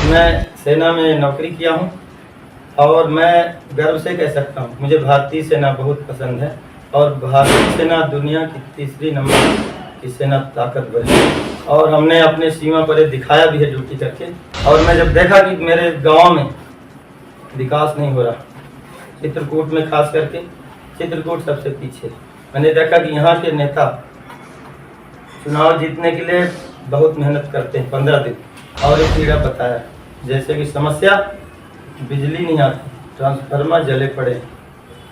मैं सेना में नौकरी किया हूँ और मैं गर्व से कह सकता हूँ मुझे भारतीय सेना बहुत पसंद है और भारतीय सेना दुनिया की तीसरी नंबर की सेना ताकतवर है और हमने अपने सीमा पर दिखाया भी है ड्यूटी करके। और मैं जब देखा कि मेरे गांव में विकास नहीं हो रहा, चित्रकूट में खास करके चित्रकूट सबसे पीछे, मैंने देखा कि यहाँ के नेता चुनाव जीतने के लिए बहुत मेहनत करते हैं 15 दिन, और एक पीड़ा बताया जैसे कि समस्या बिजली नहीं आती, ट्रांसफार्मर जले पड़े,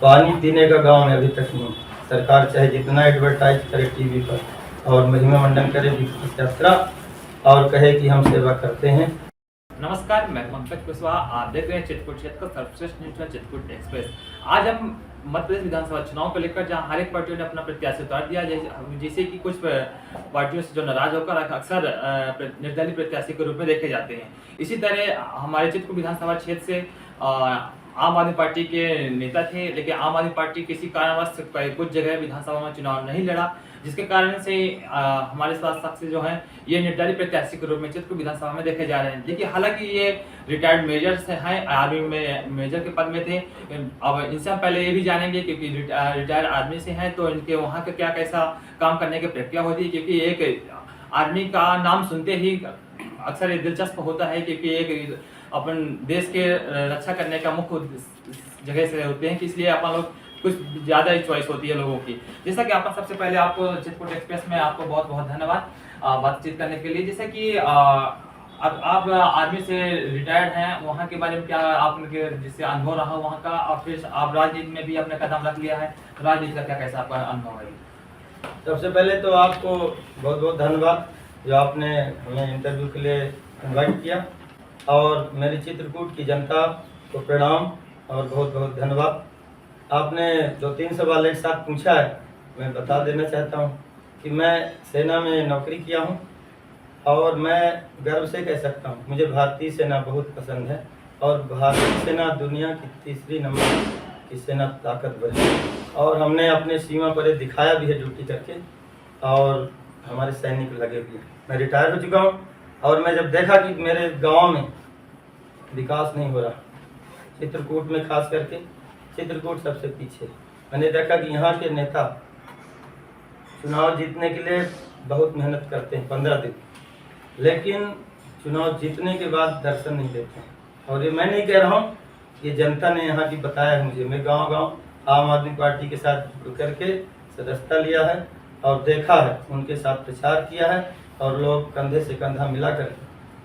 पानी पीने का गांव में अभी तक नहीं। सरकार चाहे जितना एडवर्टाइज करे टीवी पर और महिमा मंडन करे विकास यात्रा और कहे कि हम सेवा करते हैं। नमस्कार, मैं पंकज कुशवाहा, आप देख रहे हैं चित्रकूट क्षेत्र का सर्वश्रेष्ठ न्यूज चैनल चित्रकूट एक्सप्रेस। आज हम मध्य प्रदेश विधानसभा चुनाव को लेकर जहां हर एक पार्टियों ने अपना प्रत्याशी उतार दिया, जैसे कि कुछ पार्टियों से जो नाराज होकर अक्सर निर्दलीय प्रत्याशी के रूप में देखे जाते हैं। इसी तरह हमारे चित्रकूट विधानसभा क्षेत्र से आम आदमी पार्टी के नेता थे, लेकिन आम आदमी पार्टी किसी कारणवश कुछ जगह विधानसभा में चुनाव नहीं लड़ा, जिसके कारण से हमारे साथ शख्स जो हैं ये निर्दलीय प्रत्याशी के रूप में चित्रकूट विधानसभा में देखे जा रहे हैं। देखिए, हालांकि ये रिटायर्ड मेजर से हैं, आर्मी में मेजर के पद में थे। अब इनसे हम पहले ये भी जानेंगे क्योंकि रिटायर्ड आर्मी से हैं तो इनके वहाँ का क्या कैसा काम करने की प्रक्रिया होती है, क्योंकि एक आर्मी का नाम सुनते ही अक्सर ये दिलचस्प होता है क्योंकि एक अपन देश के रक्षा करने का मुख्य जगह से होते हैं कि इसलिए अपन लोग कुछ ज़्यादा ही चॉइस होती है लोगों की। जैसा कि आपका सबसे पहले आपको चित्रकूट एक्सप्रेस में आपको बहुत बहुत धन्यवाद बातचीत करने के लिए। जैसे कि अब आप आर्मी से रिटायर्ड हैं, वहाँ के बारे में क्या आपके जिससे अनुभव रहा वहाँ का, और फिर आप राजनीति में भी अपने कदम रख लिया है, राजनीति का क्या कैसा आपका अनुभव है? सबसे पहले तो आपको बहुत बहुत धन्यवाद जो आपने हमें इंटरव्यू के लिए इन्वाइट किया, और मेरी चित्रकूट की जनता को प्रणाम और बहुत बहुत धन्यवाद। आपने 2-3 सवाल एक साथ पूछा है, मैं बता देना चाहता हूँ कि मैं सेना में नौकरी किया हूँ और मैं गर्व से कह सकता हूँ मुझे भारतीय सेना बहुत पसंद है और भारतीय सेना दुनिया की तीसरी नंबर की सेना ताकतवर है और हमने अपने सीमा पर दिखाया भी है ड्यूटी करके, और हमारे सैनिक लगे भी हैं। मैं रिटायर हो चुका हूँ और मैं जब देखा कि मेरे गांव में विकास नहीं हो रहा, चित्रकूट में खास करके चित्रकूट सबसे पीछे, मैंने देखा कि यहाँ के नेता चुनाव जीतने के लिए बहुत मेहनत करते हैं 15 दिन, लेकिन चुनाव जीतने के बाद दर्शन नहीं देते हैं। और ये मैं नहीं कह रहा हूँ, ये जनता ने यहाँ की बताया है मुझे। मैं गांव-गांव आम आदमी पार्टी के साथ जुड़ करके सदस्यता लिया है और देखा है, उनके साथ प्रचार किया है और लोग कंधे से कंधा मिला कर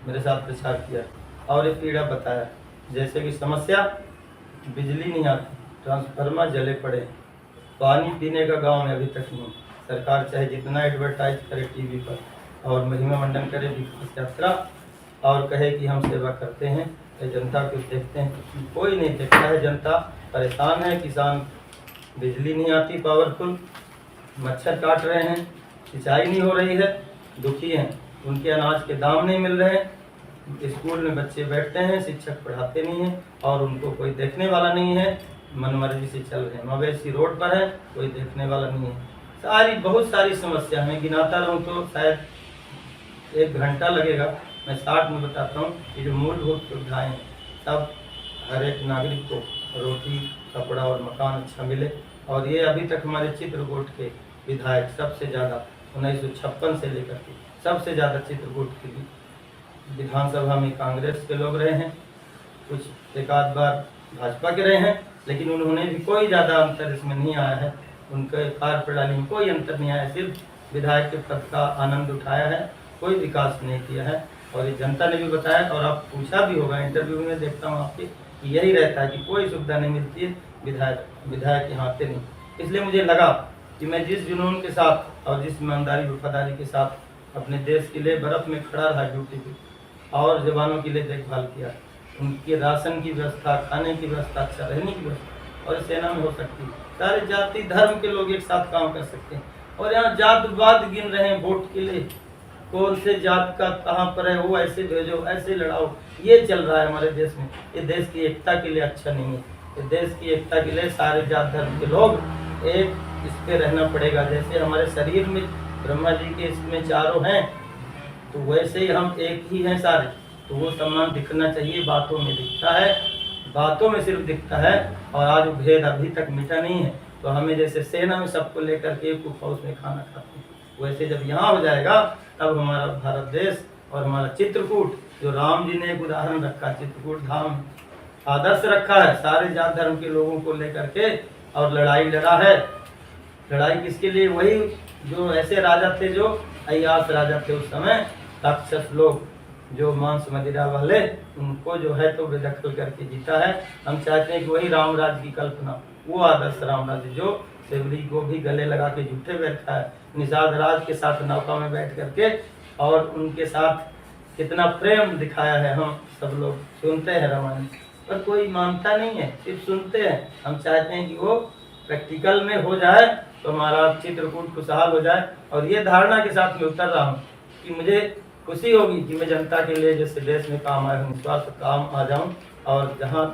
मेरे साथ प्रचार किया और ये पीड़ा बताया जैसे कि समस्या बिजली नहीं आती, ट्रांसफार्मर जले पड़े, पानी पीने का गांव में अभी तक नहीं। सरकार चाहे जितना एडवर्टाइज करे टीवी पर और महिमा मंडन करे विकास यात्रा और कहे कि हम सेवा करते हैं, तो जनता को देखते हैं, कोई नहीं देखता है। जनता परेशान है, किसान बिजली नहीं आती पावरफुल, मच्छर काट रहे हैं, सिंचाई नहीं हो रही है, दुखी हैं, उनके अनाज के दाम नहीं मिल रहे हैं, स्कूल में बच्चे बैठते हैं, शिक्षक पढ़ाते नहीं हैं और उनको कोई देखने वाला नहीं है, मनमर्जी से चल रहे हैं, मवेशी रोड पर है, कोई देखने वाला नहीं है। बहुत सारी समस्या मैं गिनाता रहूँ तो शायद 1 घंटा लगेगा। मैं 60 में बताता हूँ कि जो मूलभूत सुविधाएँ हैं तब हर एक नागरिक को रोटी, कपड़ा और मकान अच्छा मिले, और ये अभी तक हमारे चित्रकूट के विधायक सबसे ज़्यादा 1956 से लेकर के सबसे ज़्यादा चित्रकूट की विधानसभा में कांग्रेस के लोग रहे हैं, कुछ एक आध बार भाजपा के रहे हैं, लेकिन उन्होंने भी कोई ज़्यादा अंतर इसमें नहीं आया है, उनके कार्य प्रणाली में कोई अंतर नहीं आया, सिर्फ विधायक के पद का आनंद उठाया है, कोई विकास नहीं किया है। और ये जनता ने भी बताया और आप पूछा भी होगा इंटरव्यू में, देखता हूँ आपके, कि यही रहता है कि कोई सुविधा नहीं मिलती है, विधायक यहाँ आते नहीं। इसलिए मुझे लगा कि मैं जिस जुनून के साथ और जिस ईमानदारी वफादारी के साथ अपने देश के लिए बर्फ़ में खड़ा रहा ड्यूटी पे और जवानों के लिए देखभाल किया, उनके राशन की व्यवस्था, खाने की व्यवस्था, अच्छा रहने की व्यवस्था और सेना में हो सकती है। सारे जाति धर्म के लोग एक साथ काम कर सकते हैं, और यहाँ जातवाद गिन रहे हैं वोट के लिए, कौन से जात का कहाँ पर है, वो ऐसे भेजो, ऐसे लड़ाओ, ये चल रहा है हमारे देश में। ये देश की एकता के लिए अच्छा नहीं है। ये देश की एकता के लिए सारे जात धर्म के लोग एक इस पे रहना पड़ेगा। जैसे हमारे शरीर में ब्रह्मा जी के इसमें चारों हैं, तो वैसे ही हम एक ही हैं सारे, तो वो सम्मान दिखना चाहिए, बातों में दिखता है, बातों में सिर्फ दिखता है, और आज वो भेद अभी तक मिटा नहीं है। तो हमें जैसे सेना में सबको लेकर के एक हाउस में खाना खाते हैं, वैसे जब यहाँ हो जाएगा तब हमारा भारत देश और हमारा चित्रकूट, जो राम जी ने एक उदाहरण रखा, चित्रकूट धाम आदर्श रखा है सारे जात धर्म के लोगों को लेकर के, और लड़ाई लड़ा है। लड़ाई किसके लिए? वही जो ऐसे राजा थे, जो अय्यास राजा थे उस समय, राक्षस लोग जो मांस मदिरा वाले, उनको जो है तो बेदखल करके जीता है। हम चाहते हैं कि वही राम राज्य की कल्पना, वो आदर्श राम राज्य जो सेवरी को भी गले लगा के झूठे बैठा है, निषाद राज के साथ नौका में बैठ करके, और उनके साथ कितना प्रेम दिखाया है। हम सब लोग सुनते हैं रामायण, पर कोई मानता नहीं है, सिर्फ सुनते हैं। हम चाहते हैं कि वो प्रैक्टिकल में हो जाए तो हमारा चित्रकूट खुशहाल हो जाए। और ये धारणा के साथ मैं उतर रहा हूँ कि मुझे खुशी होगी कि मैं जनता के लिए जैसे देश में काम आया हूँ, निस्वार्थ काम आ जाऊँ, और जहाँ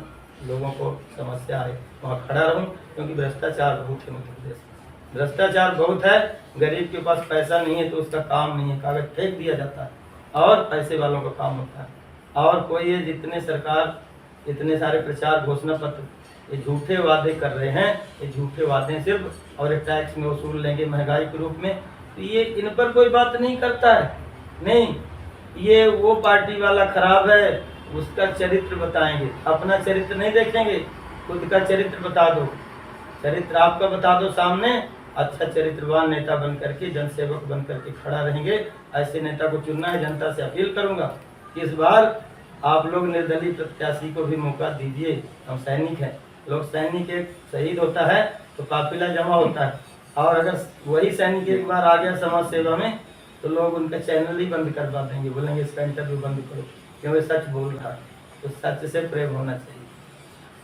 लोगों को समस्या है वहाँ खड़ा रहूँ, क्योंकि भ्रष्टाचार बहुत है मध्य प्रदेश में, भ्रष्टाचार बहुत है। गरीब के पास पैसा नहीं है तो उसका काम नहीं है, कागज फेंक दिया जाता है, और पैसे वालों का काम होता है। और कोई ये जितने सरकार इतने सारे प्रचार घोषणा पत्र, ये झूठे वादे कर रहे हैं, ये झूठे वादे सिर्फ, और एक टैक्स में वसूल लेंगे महंगाई के रूप में, तो ये इन पर कोई बात नहीं करता है। नहीं, ये वो पार्टी वाला खराब है, उसका चरित्र बताएंगे, अपना चरित्र नहीं देखेंगे, खुद का चरित्र बता दो, चरित्र आपका बता दो सामने, अच्छा चरित्रवान नेता बन करके, जनसेवक बन करके खड़ा रहेंगे। ऐसे नेता को चुनना है। जनता से अपील करूंगा कि इस बार आप लोग निर्दलीय प्रत्याशी को भी मौका दीजिए। हम सैनिक हैं, लोग सैनिक एक शहीद होता है तो काफिला जमा होता है, और अगर वही सैनिक एक बार आ गया समाज सेवा में तो लोग उनका चैनल ही बंद करवा देंगे, बोलेंगे इसका इंटरव्यू बंद करो, क्योंकि सच बोल रहा है। तो सच से प्रेम होना चाहिए।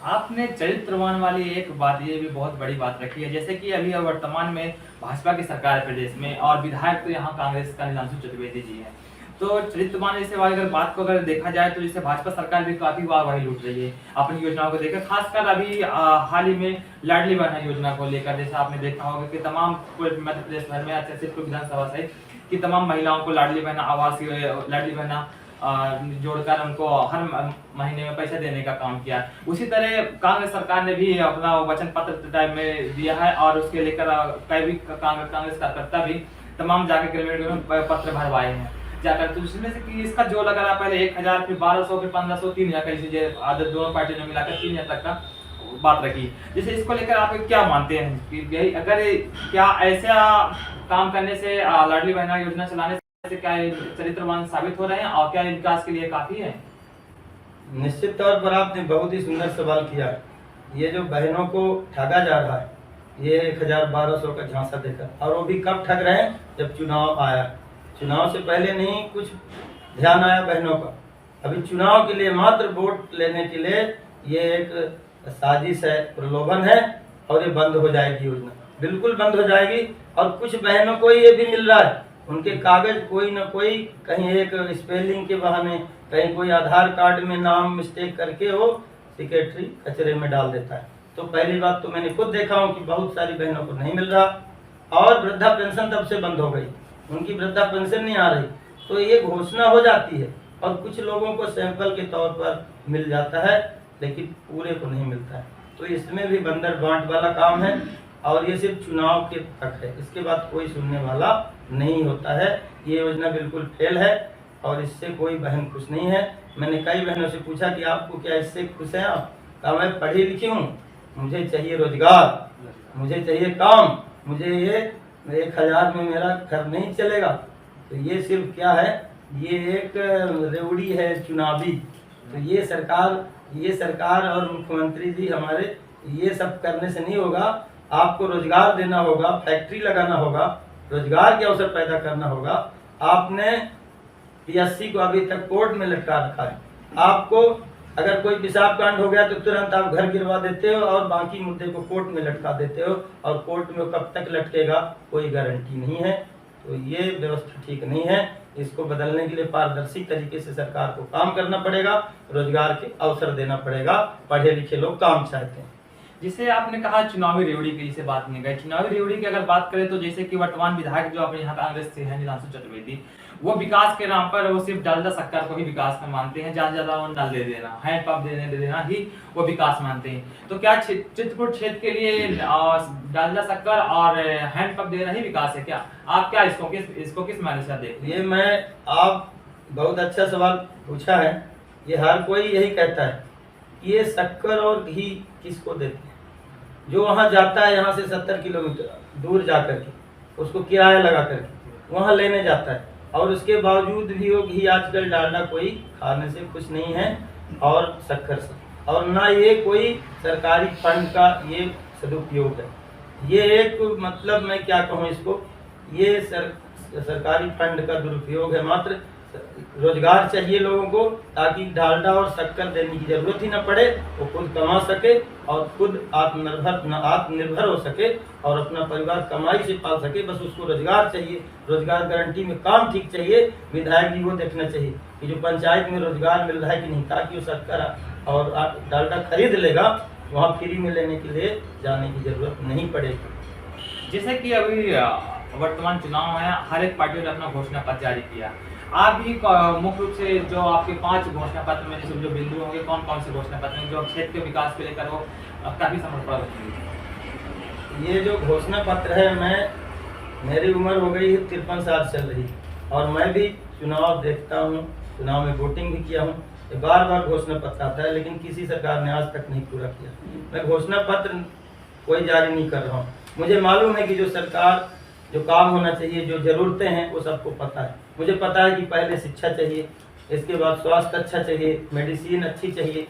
आपने चरित्रवान वाली एक बात, ये भी बहुत बड़ी बात रखी है, जैसे कि अभी वर्तमान में भाजपा की सरकार है प्रदेश में, और विधायक तो यहाँ कांग्रेस का नीलांशु चतुर्वेदी जी है। तो चरित्रवान जैसे अगर बात को अगर देखा जाए तो जैसे भाजपा सरकार भी काफी वाहवाही लूट रही है अपनी योजनाओं को लेकर, खासकर अभी हाल ही में लाडली बहना योजना को लेकर। जैसे आपने देखा होगा कि तमाम मध्य प्रदेश भर में, सिर्फ विधानसभा सहित कि तमाम महिलाओं को लाडली बहना आवास, लाडली बहना जोड़कर उनको हर महीने में पैसा देने का काम किया। उसी तरह कांग्रेस सरकार ने भी अपना वचन पत्र टाइम में दिया है, और उसके लेकर कई भी कांग्रेस कार्यकर्ता भी तमाम जाके ग्रामीण में पत्र भरवाए हैं जाकर। तो उसमें से कि इसका जो लगा रहा, पहले 1000, फिर 1200, फिर 1500, 3000 कैसे आदत दोनों पार्टियों ने मिलाकर 3000 तक का बात रखी। जैसे इसको लेकर आप क्या मानते हैं कि यही अगर क्या ऐसा काम करने से, लाडली बहना योजना चलाने से क्या चरित्रवान साबित हो रहे हैं, और क्या विकास के लिए काफी है? निश्चित तौर पर आपने बहुत ही सुंदर सवाल किया। ये जो बहनों को ठगा जा रहा है, ये 1000-1200 का झांसा देकर, और वो भी कब ठग रहे हैं? जब चुनाव आया। चुनाव से पहले नहीं कुछ ध्यान आया बहनों का, अभी चुनाव के लिए मात्र वोट लेने के लिए ये एक साजिश है, प्रलोभन है, और ये बंद हो जाएगी योजना, बिल्कुल बंद हो जाएगी। और कुछ बहनों को ये भी मिल रहा है, उनके कागज कोई न कोई, कहीं एक स्पेलिंग के बहाने, कहीं कोई आधार कार्ड में नाम मिस्टेक करके वो सेक्रेटरी कचरे में डाल देता है। तो पहली बात तो मैंने खुद देखा हूँ कि बहुत सारी बहनों को नहीं मिल रहा, और वृद्धा पेंशन तब से बंद हो गई, उनकी वृद्धा पेंशन नहीं आ रही। तो ये घोषणा हो जाती है, और कुछ लोगों को सैंपल के तौर पर मिल जाता है, लेकिन पूरे को नहीं मिलता है। तो इसमें भी बंदर बांट वाला काम है, और ये सिर्फ चुनाव के तक है, इसके बाद कोई सुनने वाला नहीं होता है। ये योजना बिल्कुल फेल है, और इससे कोई बहन खुश नहीं है। मैंने कई बहनों से पूछा कि आपको क्या इससे खुश हैं आप? कहा मैं पढ़ी लिखी हूँ, मुझे चाहिए रोजगार, मुझे चाहिए काम, मुझे ये 1000 में मेरा घर नहीं चलेगा। तो ये सिर्फ क्या है, ये एक रेवड़ी है चुनावी। तो ये सरकार और मुख्यमंत्री जी हमारे, ये सब करने से नहीं होगा। आपको रोजगार देना होगा, फैक्ट्री लगाना होगा, रोजगार के अवसर पैदा करना होगा। आपने PSC को अभी तक कोर्ट में लटका रखा है। आपको अगर कोई पेशाब कांड हो गया तो तुरंत आप घर गिरवा देते हो, और बाकी मुद्दे को कोर्ट में लटका देते हो, और कोर्ट में कब तक लटकेगा कोई गारंटी नहीं है। तो ये व्यवस्था ठीक नहीं है। इसको बदलने के लिए पारदर्शी तरीके से सरकार को काम करना पड़ेगा, रोजगार के अवसर देना पड़ेगा। पढ़े लिखे लोग काम चाहते हैं। जिसे आपने कहा चुनावी रेवड़ी की, जिसे बात नहीं गई चुनावी रेवड़ी की अगर बात करें तो जैसे कि वर्तमान विधायक जो अपने यहाँ कांग्रेस से है नीलांशु चतुर्वेदी, वो विकास के नाम पर वो सिर्फ डालडा शक्कर को ही विकास में मानते हैं, ज्यादा वो नल दे देना, हैंडपंप दे देना ही वो विकास मानते हैं। तो क्या चित्रकूट क्षेत्र के लिए डालडा शक्कर और हैंडपंप देना ही विकास है क्या? आप क्या इसको किस मायने से देखते हैं? ये मैं आप बहुत अच्छा सवाल पूछा है। ये हर कोई यही कहता है कि ये शक्कर और घी किसको देते हैं? जो वहाँ जाता है, यहाँ से 70 किलोमीटर दूर जा करके, उसको किराया लगा करके वहाँ लेने जाता है, और उसके बावजूद भी वो घी आजकल डालडा कोई खाने से खुश नहीं है, और शक्कर से, और ना ये कोई सरकारी फंड का ये सदुपयोग है। ये एक मतलब मैं क्या कहूँ इसको, ये सरकारी फंड का दुरुपयोग है। मात्र रोजगार चाहिए लोगों को, ताकि डालडा और शक्कर देने की जरूरत ही न पड़े, वो खुद कमा सके और खुद आत्मनिर्भर हो सके और अपना परिवार कमाई से पाल सके। बस उसको रोजगार चाहिए, रोजगार गारंटी में काम ठीक चाहिए। विधायक जी वो देखना चाहिए कि जो पंचायत में रोजगार मिल रहा है कि नहीं, ताकि वो शक्कर और डालडा खरीद लेगा, वहाँ फ्री में लेने के लिए जाने की जरूरत नहीं पड़ेगी। जैसे कि अभी वर्तमान चुनाव है, हर एक पार्टी ने अपना घोषणा पत्र जारी किया। आप भी मुख्य रूप से जो आपके 5 घोषणा पत्र में जो बिंदु होंगे, कौन कौन से घोषणा पत्र हैं जो क्षेत्र के विकास को लेकर वो काफी समर्पण होंगे? ये जो घोषणा पत्र है, मेरी उम्र हो गई है 53 साल चल रही, और मैं भी चुनाव देखता हूँ, चुनाव में वोटिंग भी किया हूँ। बार बार घोषणा पत्र आता है, लेकिन किसी सरकार ने आज तक नहीं पूरा किया। मैं घोषणा पत्र कोई जारी नहीं कर रहा हूँ। मुझे मालूम है कि जो सरकार जो काम होना चाहिए, जो जरूरतें हैं, वो सबको पता है। मुझे पता है कि पहले शिक्षा चाहिए, इसके बाद स्वास्थ्य अच्छा चाहिए, मेडिसिन अच्छी चाहिए,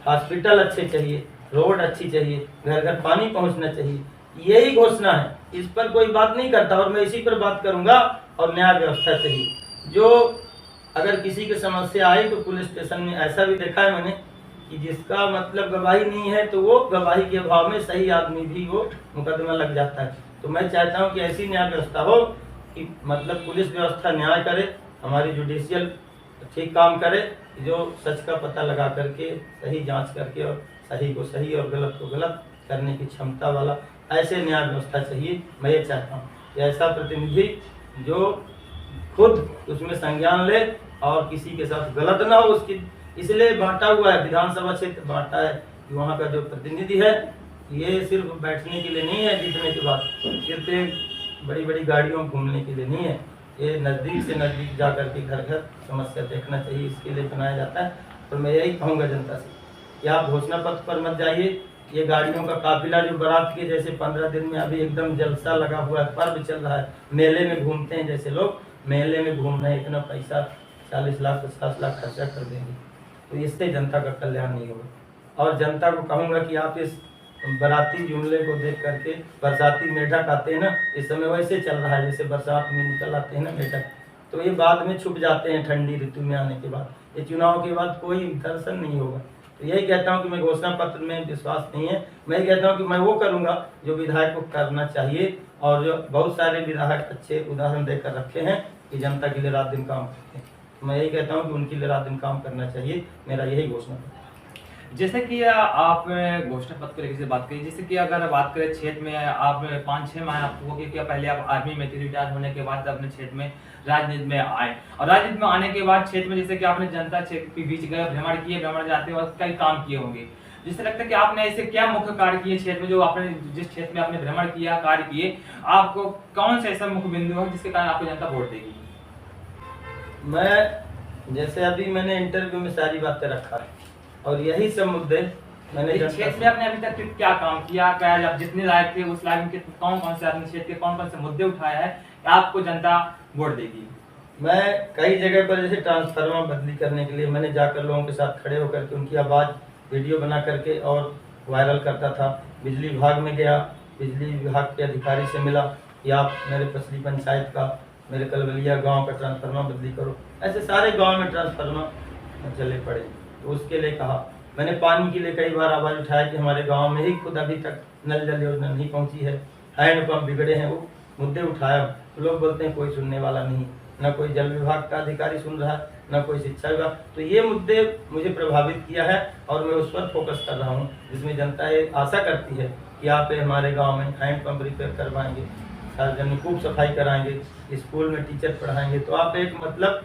हॉस्पिटल अच्छे चाहिए, रोड अच्छी चाहिए, घर घर पानी पहुंचना चाहिए। यही घोषणा है, इस पर कोई बात नहीं करता, और मैं इसी पर बात करूंगा। और न्याय व्यवस्था चाहिए, जो अगर किसी की समस्या आई तो पुलिस स्टेशन में ऐसा भी देखा है मैंने कि जिसका मतलब गवाही नहीं है, तो वो गवाही के अभाव में सही आदमी भी वो मुकदमा लग जाता है। तो मैं चाहता हूँ कि ऐसी न्याय व्यवस्था हो कि मतलब पुलिस व्यवस्था न्याय करे, हमारी जुडिशियल ठीक काम करे, जो सच का पता लगा करके सही जांच करके और सही को सही और गलत को गलत करने की क्षमता वाला ऐसे न्याय व्यवस्था चाहिए। मैं ये चाहता हूँ कि ऐसा प्रतिनिधि जो खुद उसमें संज्ञान ले और किसी के साथ गलत ना हो। उसकी इसलिए बांटा हुआ है, विधानसभा क्षेत्र बांटा है कि वहाँ का जो प्रतिनिधि है, ये सिर्फ बैठने के लिए नहीं है, जीतने के बाद सिर्फ बड़ी बड़ी गाड़ियों में घूमने के लिए नहीं है। ये नज़दीक से नज़दीक जा कर के घर घर समस्या देखना चाहिए, इसके लिए बनाया जाता है। तो मैं यही कहूँगा जनता से कि आप घोषणा पत्र पर मत जाइए। ये गाड़ियों का काफिला जो बारात के जैसे 15 दिन में अभी एकदम जलसा लगा हुआ है, पर्व चल रहा है, मेले में घूमते हैं जैसे लोग मेले में घूम रहे हैं, इतना पैसा 40 लाख 50 लाख खर्चा कर देंगे, तो इससे जनता का कल्याण नहीं होगा। और जनता को कहूँगा कि आप इस बाराती जुमले को देख करके, बरसाती मेढक आते हैं ना, इस समय वैसे चल रहा है जैसे बरसात में निकल आते हैं ना मेढक, तो ये बाद में छुप जाते हैं ठंडी ऋतु में आने के बाद। ये चुनाव के बाद कोई दर्शन नहीं होगा। तो यही कहता हूँ कि मैं घोषणा पत्र में विश्वास नहीं है। मैं कहता हूँ कि मैं वो करूँगा जो विधायक को करना चाहिए, और जो बहुत सारे विधायक अच्छे उदाहरण देकर रखे हैं कि जनता के लिए रात दिन काम करते हैं। मैं यही कहता हूँ कि उनके लिए रात दिन काम करना चाहिए। मेरा यही घोषणा पत्र। जैसे कि आप घोषणा पत्र को लेकर से बात करिए, जैसे कि अगर बात करें क्षेत्र में, आप 5-6 माह आपको कि पहले आप आर्मी में थे, रिटायर होने के बाद अपने क्षेत्र में राजनीति में आए, और राजनीति में आने के बाद क्षेत्र में जैसे कि आपने जनता क्षेत्र के बीच गए, भ्रमण किए, भ्रमण जाते वक्त कई काम किए होंगे। जिससे लगता है कि आपने ऐसे क्या मुख्य कार्य किए क्षेत्र में, जो आपने जिस क्षेत्र में आपने भ्रमण किया, कार्य किए, आपको कौन सा ऐसा मुख्य बिंदु है जिसके कारण आपको जनता वोट देगी? मैं जैसे अभी मैंने इंटरव्यू में सारी बातें रखा है, और यही सब मुद्दे मैंने क्षेत्र में आपने अभी तक क्या काम किया, क्या आप जितने लायक थे उस लायक में कौन कौन से अपने क्षेत्र के कौन कौन से मुद्दे उठाए हैं, आपको जनता वोट देगी? मैं कई जगह पर जैसे ट्रांसफार्मर बदली करने के लिए मैंने जाकर लोगों के साथ खड़े होकर के उनकी आवाज़ वीडियो बना करके और वायरल करता था। बिजली विभाग में गया, बिजली विभाग के अधिकारी से मिला कि आप मेरे पसली पंचायत का, मेरे कलवलिया गांव का ट्रांसफार्मर बदली करो। ऐसे सारे गांव में ट्रांसफार्मर चले पड़े, तो उसके लिए कहा। मैंने पानी के लिए कई बार आवाज़ उठाया कि हमारे गांव में ही खुद अभी तक नल जल योजना नहीं पहुंची है, हैंडपम्प बिगड़े हैं, वो मुद्दे उठाया। तो लोग बोलते हैं कोई सुनने वाला नहीं, न कोई जल विभाग का अधिकारी सुन रहा है, न कोई शिक्षा विभाग। तो ये मुद्दे मुझे प्रभावित किया है, और मैं उस पर फोकस कर रहा हूँ, जिसमें जनता ये आशा करती है कि आप हमारे गाँव में हैंडपम्प रिपेयर करवाएंगे, सार्वजनिक सफाई कराएंगे, स्कूल में टीचर पढ़ाएंगे, तो आप एक मतलब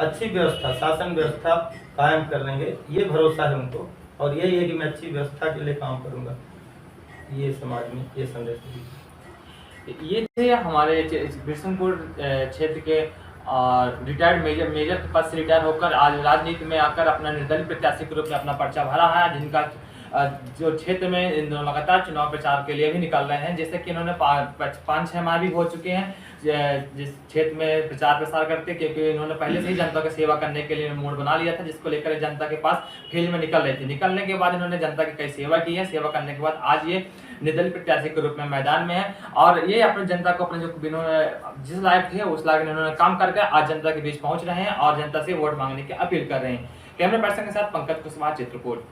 अच्छी व्यवस्था, शासन व्यवस्था कायम कर लेंगे, ये भरोसा है उनको। और यही है कि मैं अच्छी व्यवस्था के लिए काम करूँगा, ये समाज में ये संदेश है। ये थे हमारे बिरसनपुर क्षेत्र के रिटायर्ड मेजर के पद से रिटायर होकर आज राजनीति में आकर अपना निर्दलीय प्रत्याशी के रूप में अपना पर्चा भरा है, जिनका जो क्षेत्र में इन दोनों लगातार चुनाव प्रचार के लिए भी निकल रहे हैं। जैसे कि इन्होंने 5-6 माह भी हो चुके हैं जिस क्षेत्र में प्रचार प्रसार करते, क्योंकि इन्होंने पहले से ही जनता की सेवा करने के लिए मूड बना लिया था, जिसको लेकर जनता के पास फील्ड में निकल रहे थे। निकलने के बाद इन्होंने जनता की कई सेवा की है। सेवा करने के बाद आज ये निर्दलीय प्रत्याशी के रूप में मैदान में है और ये अपने जनता को अपने जो जिस लायक थे उस लायक इन्होंने काम करके आज जनता के बीच पहुंच रहे हैं और जनता से वोट मांगने की अपील कर रहे हैं। कैमरा पर्सन के साथ पंकज कुशवाहा, चित्रकूट।